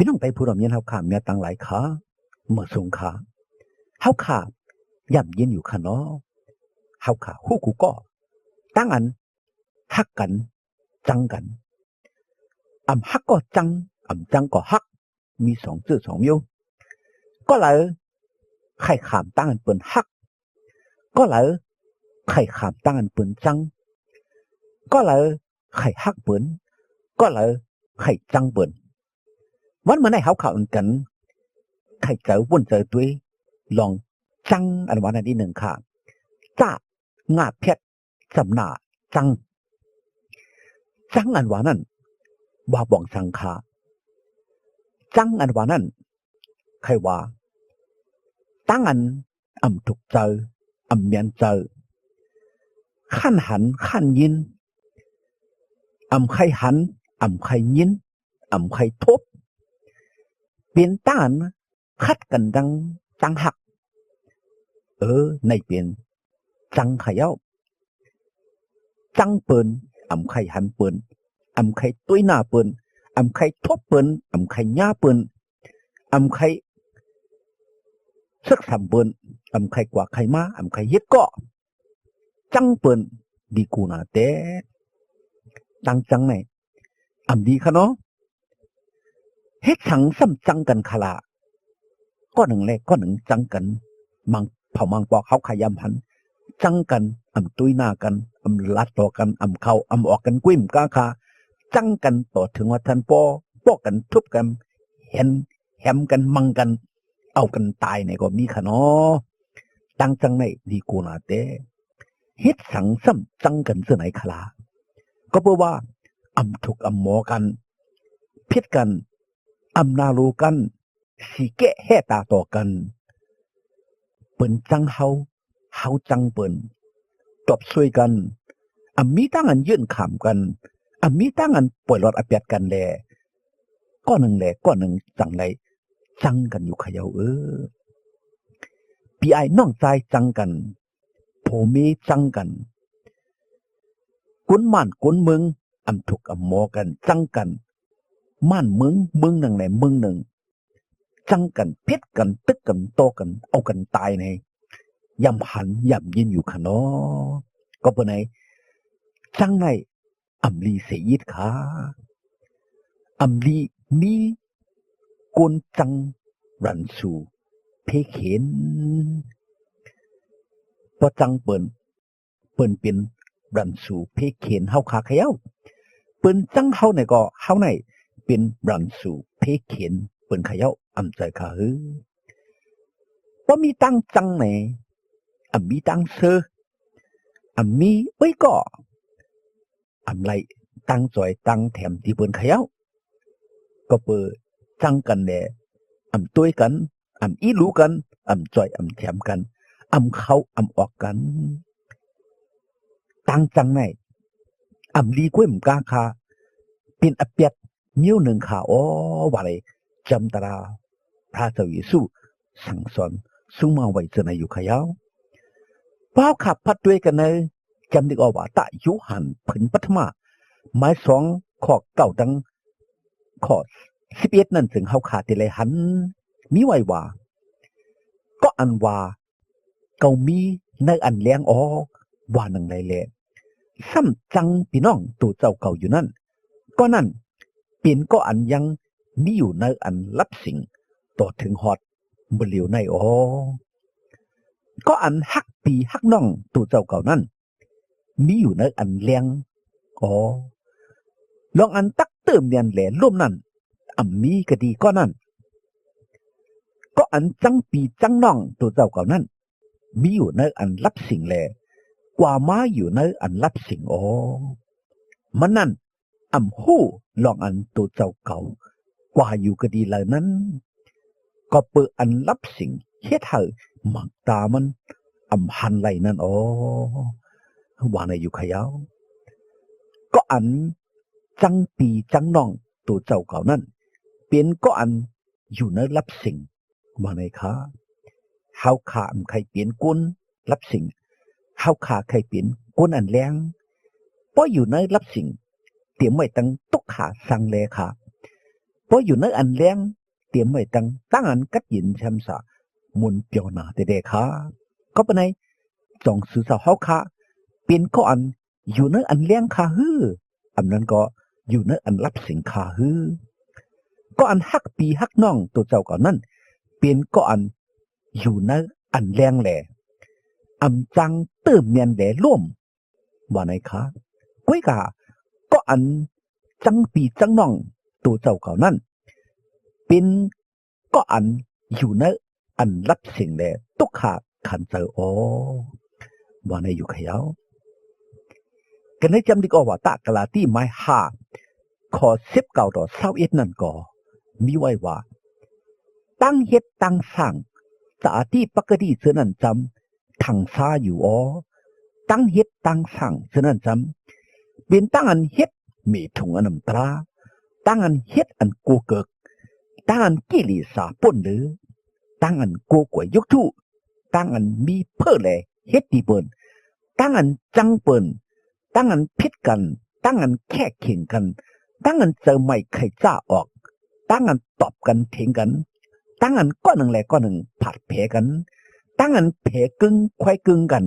น้องไปผู้รำเย็นเฮาขาเมียตังหลายขาเมื่อสูงขาเฮาขาย่ำเย็นอยู่ขาเนาะเฮาขาฮู้กูก็ตั้งอันฮักกันจังกันฮักก็จังจังก็ฮักมีสองชื่อสองมิวก็เลยใครขามตั้งอันเปิ้นฮักก็เลยใครขามตั้งอันเปิ้นจังก็เลยใครฮักเปิ้นก็เลยใครจังเปิ้นวันเมื่อไหร่เฮาข่าวกันใครเจอวนเจอด้วยลองจังอันวันอันที่หนึ่งค่ะจ้างาเพชรสำนาจังอันวันนั้นว่าบ่องสังคาจังอันวันนั้นใครว่าตั้งอันถูกเจอเมียนเจอขั้นหันขั้นยินใครหันใครยินใครทบเป็นต้านคัดกันดังจังหักในเปลี่ยนจังขยาวจังเปินใครหันเปินใครตุ้ยหน้าเปินใครทบเปินใครย่าเปินใครสักสามเปินใครกว่าใครมาใครยึดก็จังเปินดีกูน่าเต้ตังจังไหนดีค่ะเนาะเฮ็ดสังซ้ำจังกันขลาก็หนึ่งแรกก็หนึ่งจังกันมังเผามังปอกเขาขยำหันจังกันตุ้ยหน้ากันลัดต่อกันเข้าออกกันกุ้มก้าคาจังกันต่อถึงว่าท่านปอกันทุบกันเห็นแหมกันมังกันเอากันตายเนี่ยก็มีค่ะเนาะตังจังไหนดีกูน่าเต้เฮ็ดสังซ้ำจังกันเสื้อไหนขลาก็เพราะว่าถูกหมอกันพิษกันนาลูกันสีแกะแห่ตาต่อกันเปิ้นจังเฮาจังเปิ้นตบช่วยกันมีตั้งอันยื่นขำกันมีตั้งอันปล่อยรอดอเปียดกันแลก็หนึ่งแลก็หนึ่งจังไรจังกันอยู่ขยาวพี่ไอ้น้องใจจังกันผมมีจังกันกุนม่านกุนเมืองถูกหมอกันจังกันม่านเมืองหนึ่งไหนเมืองหนึ่งจังกันเพชรกันตึกกันโตกันเอากันตายในยำหันยำยินอยู่ขะเนาะก็เป็นไงจังไงลีเสียยิดขาลีมีกนจังรันสูเพเข็นพอจังเปิ้นเป็นรันสูเพเข็นเฮาขาขยาวเปิ้นจังเฮาไหนก็เฮาไหนเป็นรันสูเพเข็นเปิ้นขยาวใจขาว่ามีตังจังไหนมีตังเซอมีไว้ก็ไรตังจอยตังแถมที่เปิ้นขยาวก็เปิดจังกันแหละตัวกันอีรู้กันจอยแถมกันเขาออกกันตังจังไหนลีกล้วยมกาคาเป็นอเปียดนิ้วหนึ่งขาว่าอะไรจำตราพระเจ้าเยซูสั่งสอนสุมาไว้เจอในอยู่ขยาวป้าขับพัดด้วยกันเลยจำได้ก็ว่าตะยุหันผึนปัทมาไม้2ข้อเก่าดังข้อ11นั่นถึงเฮาขาดเลยหันมีไว้ว่าก็อันว่าเก่ามีในอันเลี้ยงว่านังไรแลซ้ำจังพี่น้องตัวเจ้าเก่าอยู่นั่นก็นั่นเปลี่ยนก็อันยังมีอยู่ในอันรับสิ่งต่อถึงฮอดบเหลียวในก็อันฮักปีฮักน้องตัวเจ้าเก่านั่นมีอยู่ในอันเลี้ยงลองอันตักเติมเนียนแหล่ร่วมนั่นมีก็ดีก็นั่นก็อันจังปีจังน้องตัวเจ้าเก่านั่นมีอยู่ในอันรับสิ่งแหล่กว่ามาอยู่ในอันรับสิ่งมันนั่นหู้ลองอันตัวเจ้าเก่ากว่าอยู่ก็ดีเลยนั้นก็เปิดอันรับสิ่งเฮ็ดให้หมักตามันหันไหลนั่นว่าในอยู่ขยาวก็อันจังปีจังน้องตัวเจ้าเก่านั่นเป็นก็อันอยู่ในรับสิ่งว่าในขาเฮาขาใครเปลี่ยนกุนรับสิ่งเฮาขาใครเปลี่ยนกุนอันแรงเพราะอยู่ในรับสิ่งเตรียมไว้ตั้งตุกขาสังเลขาเพราะอยู่ในอันแรง เตรียมไว้ตั้งอันกัดยินแชมสะมุนเปียวนาเตเดค่ะก็ปะในจองสื่อสาวเฮาค่ะเป็นก็อันอยู่ในอันเลี้ยงค่ะฮืออันนั้นก็อยู่ในอันรับสิงค่ะฮือก็อันฮักปีฮักน้องตัวเจ้าก่อนนั้นเป็นก็อันอยู่ในอันเลี้ยงแหล่อำจังเติมเมียนแหล่ร่วมว่าไหนคะก้อยกาก็อันจังปีจังน้องตัวเจ้าก่อนนั้นเป็นก็อันอยู่ในอันรับสิ่งแหล่ตุกขาขันเจอโอว่าในอยู่ขยาวกันให้จำดีก็ว่าตากลาที่ไม้หาขอ19ต่อ21นั่นก็มีไว้ว่าตั้งเฮ็ดตั้งสร้างตาที่ปกติเสนั่นจำทางซาอยู่อ๋อตั้งเฮ็ดตั้งสร้างเสนั่นจำเป็นตั้งอันเฮ็ดมีถุงอันน้ำตราตั้งอันเฮ็ดอันกูเกิกตั้งอันกิริสาป่นหรือตั้งอันกูกวยยกทุตั้งอันมีเพื่อแลเฮ็ดดีเปิ้นตั้งอันจังเปิ้นตั้งอันพิดกันตั้งอันแค่เข่งกันตั้งอันเจอไม่ไข่จ้าออกตั้งอันตอบกันเถียงกันตั้งอันก้อนหนึ่งแหละก้อนหนึ่งผัดแผลกันตั้งอันแผลกึ่งควายกึ่งกัน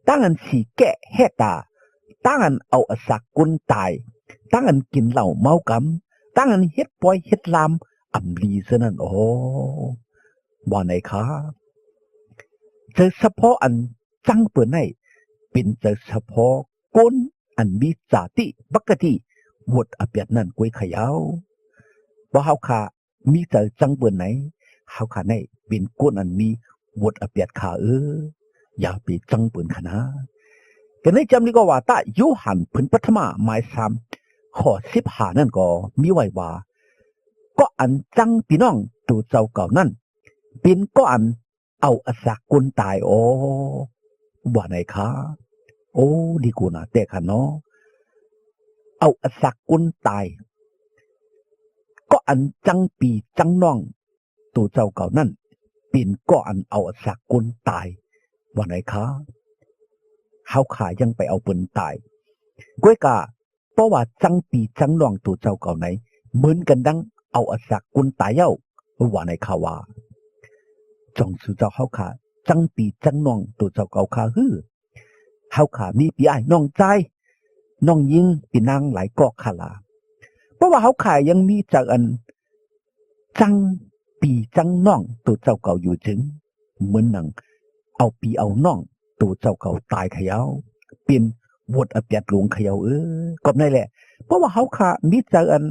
ตั้งอันสีแกะแห่ตาตั้งอันเอาอสักกุนตายตั้งอันกินเหล้าเมากำตั้งอันเฮ็ดปอยเฮ็ดลามอำลีซะนั่นโอ้ว่าไหนคะเจอเฉพาะอันจังเปิดให้เป็นเจอเฉพาะก้นอันมีจาติปกติวดอเปียดนั่นกวยขยาวว่าเฮาค่ะมีเจอจังเปิดไหนเฮาค่ะในเป็นก้นอันมีวดอเปียดขาอย่าไปจังเปิดขนากันในจำนี้ก็ว่าตาโยหันผลปัทมาหมาย3ข้อ15นั่นก็มีไว้ว่าก็อันจังพี่น้องตัวเจ้าเก่านั่นเป็นก็อันเอาอสักกุนตายโอ้ว่าไหนคะโอ้ดีกูนะแต่ค่ะเนาะเอาอสักกุนตายก็อันจังปีจังน้องตัวเจ้าเก่านั่นเป็นก็อันเอาอสักกุนตายว่าไหนคะเฮาขายังไปเอาปืนตายก้วยกาเพราะว่าจังปีจังน้องตัวเจ้าเก่าไหนเหมือนกันดังเอาอสักกุนตายเย้าว่าไหนคะว่าจงสู่เจ้าเฮาขาจังปีจังน้องตัวเจ้าเก่าขาฮือเฮาขามีปีอ้ายน้องใจน้องยิงปีนางหลายกอกขาลาเพราะว่าเฮาขายังมีจากอันจังปีจังน้องตัวเจ้าเก่าอยู่ถึงเหมือนหนังเอาปีเอาน้องตัวเจ้าเก่าตายขยาวเป็นวดอเปียดหลวงขยาวก็นั่นแหละเพราะว่าเฮาขามีจากอัน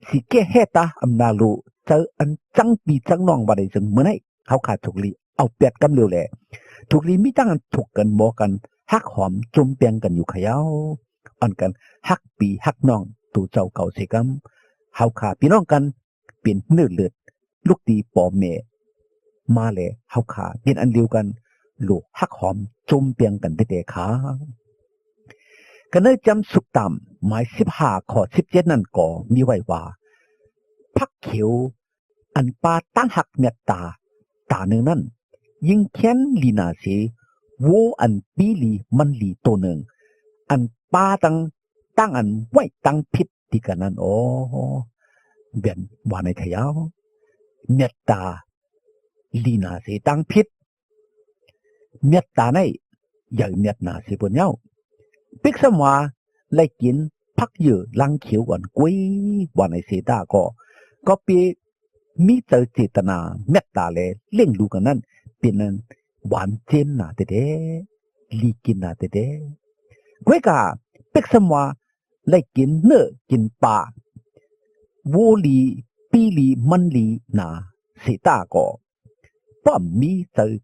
สิแก้แห่ตาอำนาลูเจออันจังปีจังน้องบ่ได้จึงเหมือนให้เฮาขาถูกลีเอาเปียดกำเร็วแหละถูกลีมีตั้งถูกกันบ่กันฮักหอมจุ่มเปียงกันอยู่ขยาวอันกันฮักปีฮักน้องตัวเจ้าเก่าสิกำเฮาขาพี่น้องกันเป็นเนื้อเลือดลูกดีปอแม่มาแลเฮาขาเป็นอันเดียวกันลูกฮักหอมจุ่มเปียงกันแต่ขากันเลยจำสุกต่ำหมาย15ข้อ17นั่นก็มีไว้ว่าพักเขียวอันปาตั้งหักเมตตาตาหนึ่งนั่นยิ่งแค้นลีนาเสวัวอันปีลีมันลีตัวหนึ่งอันปาตั้งอันไว้ตั้งพิษที่กันนั้นโอ้เบียนว่าในขยาวเมตตาลีนาเสตั้งพิษเมตตาในอย่างเมตนาเสบนเย้าปิกสมว่าไล่กินพักเยอะลังเขียวก่อนกุ้ยว่าในเสตาก็ปีมีเจตนาเมตตาเลยเล่งดูกันนั้นเป็นนั้นหวานเจนนาเตเดลีกินนาเตเดก้วยกาเป็กสมว่าไล่กินเนื้อกินปลาวัวลีปีลีมันลีนาเสตาก็ป้อมมี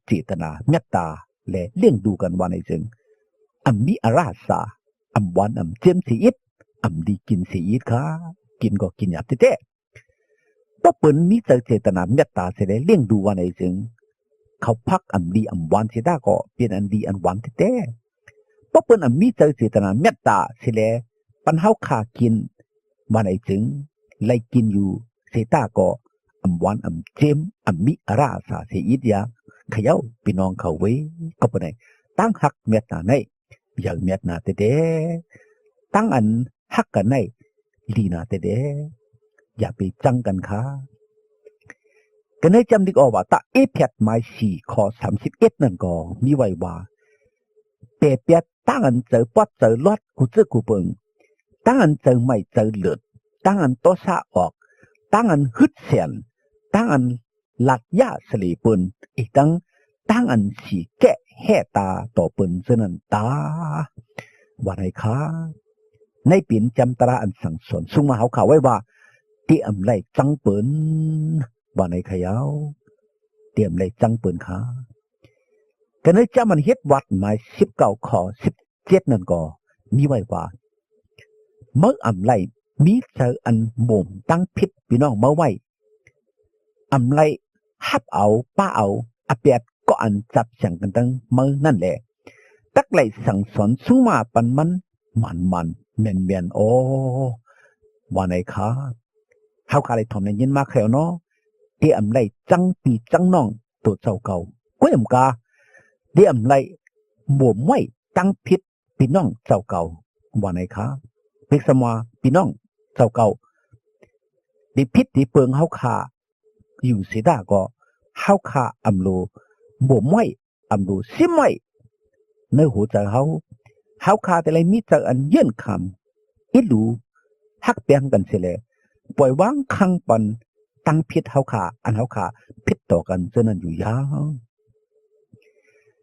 เจตนาเมตตาและเล่งดูกันว่าในจึงอัมมีอาราสาอัมวันอัมเจมสีอิดอัมดีกินสีอิดค่ะกินก็กินหยาบเต้ป้อเปิ้นมีเจตนาเมตตาเสด็จเลี้ยงดูว่าในจึงเขาพักอัมดีอัมวันเสดาก็เป็นอันดีอันวันเต้ป้อเปิ้นอัมมีเจตนาเมตตาเสด็จปันเฮาขากินว่าในจึงไล่กินอยู่เสดาก็อัมวันอัมเจมอัมมีอาราสาสีอิดยาขย่าพี่น้องเขาไว้ก็เป็นไงตั้งหักเมตตาในอย่างเมตนาเตเดตั้งอันฮักกันในลีนาเตเดอย่าไปจังกันค่ะ ก็เลยจำดีกว่าตาเอเพียดหมาย4ข้อ31นั่นก็มีไว้ว่าเปเปียตั้งอันเจอปอดเจอลอดกูเจอกูเปิงตั้งอันเจอไม่เจอเลือดตั้งอันโตซาออกตั้งอันฮึดเสียนตั้งอันหลัดยาสลีปืนอีกตั้งอันสีแกะแห่ตาต่อปืนเสนันตาว่าไงคะในปีนจำตราอันสั่งสอนซุ่มมาเขาข่าวไว้ว่าเตรียมไล่จังปืนว่าไงขยาวเตรียมไล่จังปืนค่ะก็เลยจะมันเฮ็ดวัดหมาย19ข้อ17นั่นก็มีไว้ว่าเมื่ออำไลมีเจออันหม่มตั้งพิษพี่น้องเมื่อไว้อำไลฮับเอาป้าเอาอาเปียดก็อันจับเสียงกันตั้งเมื่อนั่นแหละตักไลสั่งสอนสู้มาปันมันเมียนโอ้ว่าไงคะเฮาคาเลยทอมในยินมาแล้วเนาะที่อำไลจังปีจังน้องตัวเจ้าเก่าก็ยำกาที่อำไลบ่มไว้ตั้งพิษพี่น้องเจ้าเก่าว่าไงคะเพิกสมาพี่น้องเจ้าเก่าดิพิษที่เปิงเฮาคาอยู่เสียดาก็เฮาคาอำโลบ่มไว้อำโลซิมไว้ในหัวใจเฮาคาแต่ไรมีแต่อันเยื่นคำอิดูฮักเปียงกันเสียเลยปล่อยวางคังปันตั้งพิษเฮาคาอันเฮาคาพิษต่อกันเจนั้นอยู่ยาว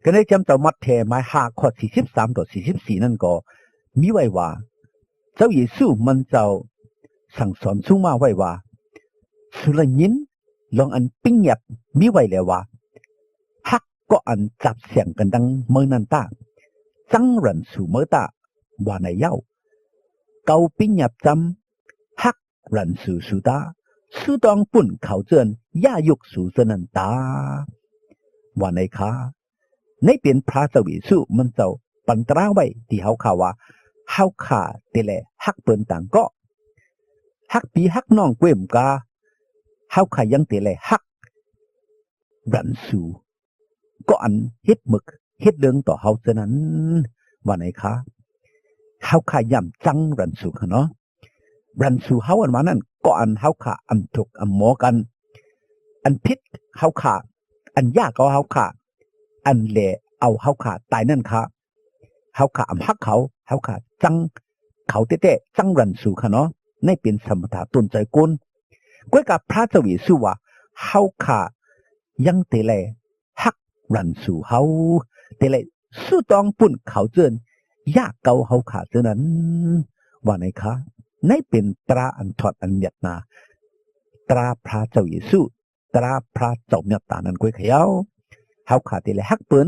ก็ได้จำต่อมัดแทหมาย5ข้อ43ต่อ44นั่นก็มีไว้ว่าเจ้าเยซูมันเจ้าสั่งสอนสู้มาไว้ว่าสุรยินลองอันปิ้งหยับมีไว้แล้วว่าฮักก็อันจับเสียงกันดังเมื่อนันตาจังรันสู่เมื่อตาว่าในเย้าเกาปิ้งหยับจำฮักรันสู่สุตาสู้ตองปุ่นเขาเจนย่ายุกสู่เจนันตาว่าในค้าในเป็นพระเจ้าเยซูมันเจ้าปันตราไว้ที่เฮาข่าวว่าเฮาขาเตแลฮักเปิ้นต่างก็ฮักปีฮักน้องเกวมกาเฮาขายังเตแลฮักรันสู่ก็อันเฮ็ดมึกเฮ็ดเรื่องต่อเฮาเจนั้นว่าไหนคะเฮาขาย่ำจังรันสู่ค่ะเนาะรันสู่เฮาอันว่านั้นก็อันเฮาขาอันถูกอันหมอกันอันพิษเฮาขาอันยากก็เฮาขาอันแลเอาเฮาขาตายนั่นค่ะเฮาขาอำฮักเขาเฮาขาจังเขาเต้ๆจังรันสู่ค่ะเนาะในเป็นสมถะต้นใจกุลก้วยกับพระเจ้าเยซูว่าเฮาขายังเตแลฮักรันสู่เฮาเตแลสู้ตองปุ่นเขาเจินยากเกาเฮาขาเจนั้นว่าไหนคะในเป็นตราอันทอดอันเมียดนาตราพระเจ้าเยซูตราพระเจ้าเมียตานั้นก้วยเขยาวเฮาขาเตแลฮักเปิ้น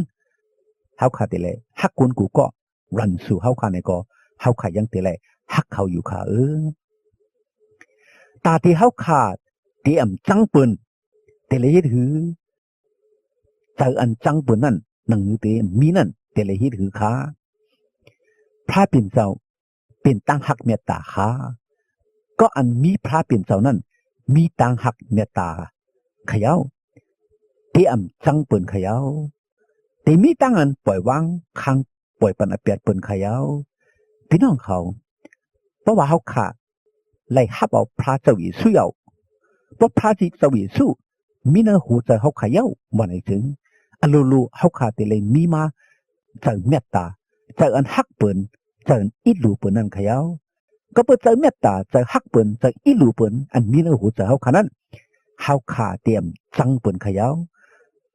เฮาขาเตแลฮักกุนกูก็รันสู่เฮาขาในก็เฮาขายังเตแลฮักเขาอยู่ค่ะตาที่เฮาขาเตรียมจังเปิ้นเตแลเฮ็ดหือเจออันจังเปิ้นนั่นหนังเตมีนั่นเตแลเฮ็ดหือค่ะพระเป็นเจ้าเป็นตั้งฮักเมตตาค่ะก็อันมีพระเป็นเจ้านั่นมีตั้งฮักเมตตาเขยาวเตรียมจังเปิ้นเขยาวแต่มีตั้งอันปล่อยวางคังปล่อยปันอเปียดเปิ้นเขยาวพี่น้องเขาเพราะว่าเฮาขาไล่ฮับเอาพระเจ้าเยซูเอาเพราะพระเจ้าเยซูมีเนื้อหูใจเฮาเขยาวบ่ไหนถึงอันลูเฮาขาแต่เลยมีมาเจอเมตตาเจออันฮักเปิ้นเจออีหลูเปิ้นนั่นเขยาวก็เปิ้นเจอเมตตาเจอฮักเปิ้นเจออีหลูเปิ้นอันมีเนื้อหูใจเฮาขานั้นเฮาขาเตรียมจังเปิ้นเขยาว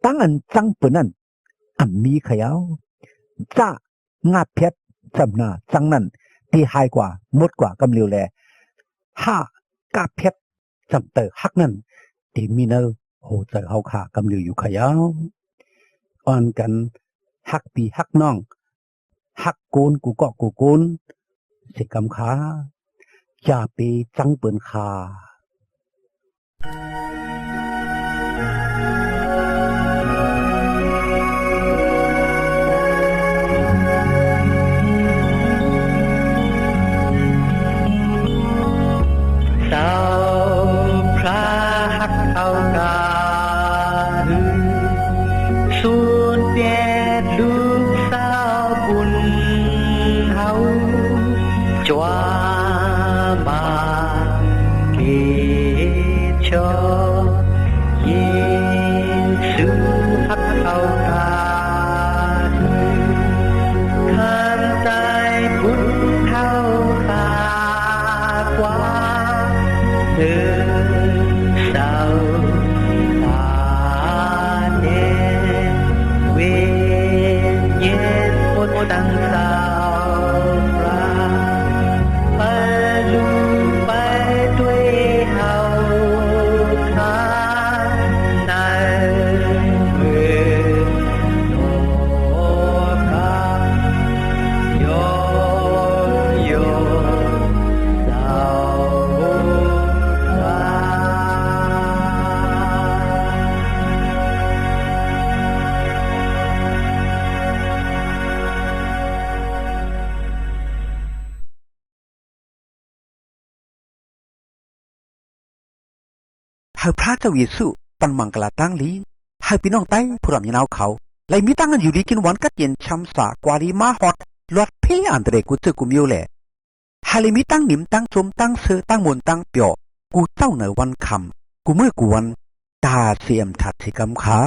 ตั้งอันจังเปิ้นนั่นอันมีเขยาวจ้างาเพชรจำหน้าจังนั้นที่หายกว่าหมดกว่ากำเร็วแล5กาเพชรจำเตอฮักนั้นที่มีเนื้อโหใจเฮาขากำเร็วอยู่เขยาวอ่อนกันฮักปีฮักน้องฮักโกนกูก็กูโกนสิกำขาอย่าไปจังเปิ้นขาเจ้าพระฮักเอากาสูญเด็ดลูกสาวบุญเฮาจวาบาเก หาพระเจ้าเยซูปันมังกลาตั้งลีหาพี่น้องไต้ผู้รำยินเอาเขาไล่มีตั้งกันอยู่ดีกินหวานกัดเย็นช้ำสากวาลีมาฮอดลอดเพอันเดรกูเจอกูมิวแหละหาเลยมีตั้งหนิมตั้งจมตั้งเสือตั้งมนตั้งเปียวกูเจ้าเหนือวันคำกูเมื่อกูวันตาเสียมถัดสิกำขา